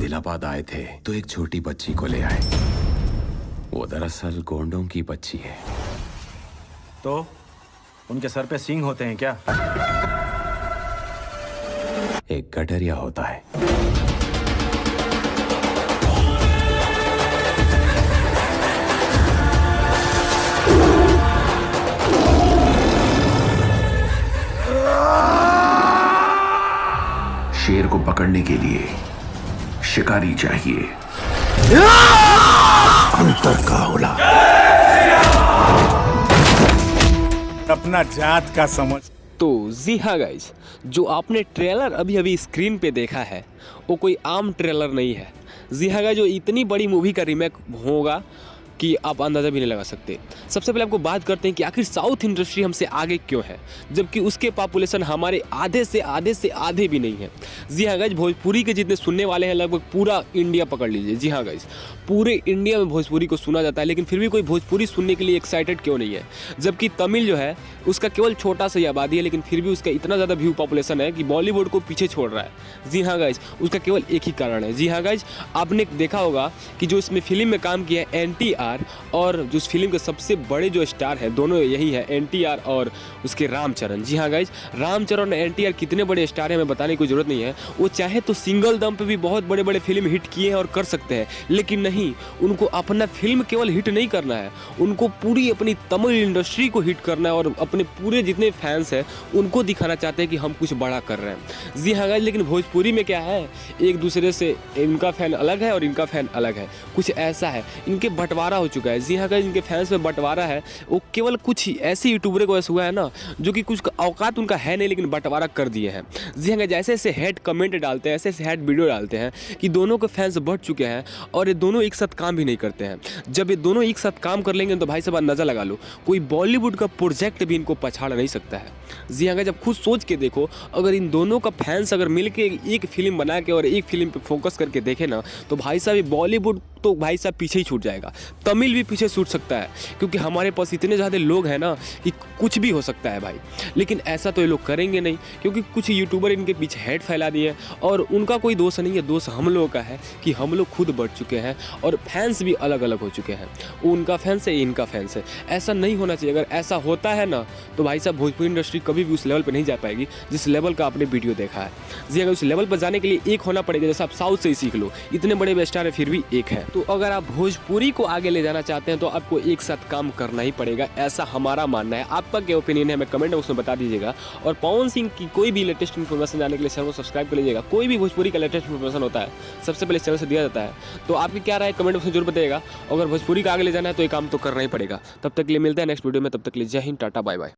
आदिलाबाद आए थे तो एक छोटी बच्ची को ले आए। वो दरअसल गोंडों की बच्ची है। तो उनके सर पे सींग होते हैं क्या? एक गडरिया होता है। शेर को पकड़ने के लिए शिकारी चाहिए। अंतर का होला। अपना जात का समझ। तो जी हाँ गाइज, जो आपने ट्रेलर अभी अभी स्क्रीन पे देखा है वो कोई आम ट्रेलर नहीं है। जी हाँ गाइज, जो इतनी बड़ी मूवी का रीमेक होगा कि आप अंदाज़ा भी नहीं लगा सकते। सबसे पहले आपको बात करते हैं कि आखिर साउथ इंडस्ट्री हमसे आगे क्यों है, जबकि उसके पॉपुलेशन हमारे आधे से आधे भी नहीं है। जी हाँ गाइज, भोजपुरी के जितने सुनने वाले हैं लगभग पूरा इंडिया पकड़ लीजिए। जी हाँ गाइज, पूरे इंडिया में भोजपुरी को सुना जाता है, लेकिन फिर भी कोई भोजपुरी सुनने के लिए एक्साइटेड क्यों नहीं है? जबकि तमिल जो है उसका केवल छोटा सा आबादी है, लेकिन फिर भी उसका इतना ज़्यादा व्यू पॉपुलेशन है कि बॉलीवुड को पीछे छोड़ रहा है। जी हाँ गाइज, उसका केवल एक ही कारण है। जी हाँ गाइज, आपने देखा होगा कि जो इसमें फिल्म में काम किया है NTR, और जो इस फिल्म के सबसे बड़े जो स्टार हैं दोनों यही है, NTR और उसके रामचरण। जी हाँ गाइज, रामचरण और NTR कितने बड़े स्टार हैं हमें बताने की कोई ज़रूरत नहीं है। वो चाहे तो सिंगल दम पे भी बहुत बड़े बड़े फिल्म हिट किए हैं और कर सकते हैं, लेकिन नहीं, उनको अपना फिल्म केवल हिट नहीं करना है, उनको पूरी अपनी तमिल इंडस्ट्री को हिट करना है और अपने पूरे जितने फैंस हैं उनको दिखाना चाहते हैं कि हम कुछ बड़ा कर रहे हैं। जी हाँ गाइज, लेकिन भोजपुरी में क्या है, एक दूसरे से इनका फैन अलग है और इनका फैन अलग है। कुछ ऐसा है, इनके बंटवारा हो चुका है। जी हाँ गाइज, इनके फैंस में बंटवारा है। वो केवल कुछ ऐसे यूट्यूबर को ऐसा हुआ है ना, जो कि कुछ औकात उनका है नहीं, लेकिन बंटवारा कर दिए हैं। जी हाँ गाइज, ऐसे ऐसे हेड कमेंट डालते हैं, ऐसे ऐसे हेड वीडियो डालते हैं कि दोनों के फैंस बढ़ चुके हैं और ये दोनों एक साथ काम भी नहीं करते हैं। जब ये दोनों एक साथ काम कर लेंगे तो भाई साहब अंदाज़ा लगा लो, कोई बॉलीवुड का प्रोजेक्ट भी इनको पछाड़ नहीं सकता है। जी हाँ गाइज, जब खुद सोच के देखो, अगर इन दोनों का फैंस अगर मिल के एक फिल्म बना के और एक फिल्म पे फोकस करके देखे ना, तो भाई साहब बॉलीवुड तो भाई साहब पीछे ही छूट जाएगा, तमिल भी पीछे छूट सकता है, क्योंकि हमारे पास इतने ज़्यादा लोग हैं ना कि कुछ भी हो सकता है भाई। लेकिन ऐसा तो ये लोग करेंगे नहीं, क्योंकि कुछ यूट्यूबर इनके पीछे हेड फैला दिए और उनका कोई दोष नहीं है, दोष हम लोगों का है कि हम लोग खुद बढ़ चुके हैं और फैंस भी अलग अलग हो चुके हैं। उनका फैंस है, इनका फैंस है। ऐसा नहीं होना चाहिए। अगर ऐसा होता है ना तो भाई साहब भोजपुरी इंडस्ट्री कभी भी उस लेवल पर नहीं जा पाएगी जिस लेवल का आपने वीडियो देखा है। जी अगर उस लेवल पर जाने के लिए एक होना पड़ेगा, जैसे आप साउथ से ही सीख लो, इतने बड़े स्टार है फिर भी एक है। तो अगर आप भोजपुरी को आगे ले जाना चाहते हैं तो आपको एक साथ काम करना ही पड़ेगा, ऐसा हमारा मानना है। आपका क्या ओपिनियन है हमें कमेंट बॉक्स में बता दीजिएगा। और पवन सिंह की कोई भी लेटेस्ट इन्फॉर्मेशन जानने के लिए चैनल को सब्सक्राइब कर लीजिएगा। कोई भी भोजपुरी का लेटेस्ट इन्फॉर्मेशन होता है सबसे पहले चैनल से दिया जाता है। तो आपकी क्या राय है कमेंट बॉक्स में जरूर बताइएगा। अगर भोजपुरी का आगे ले जाना है तो ये काम तो करना ही पड़ेगा। तब तक के लिए मिलते हैं नेक्स्ट वीडियो में, तब तक के लिए जय हिंद, टाटा, बाय बाय।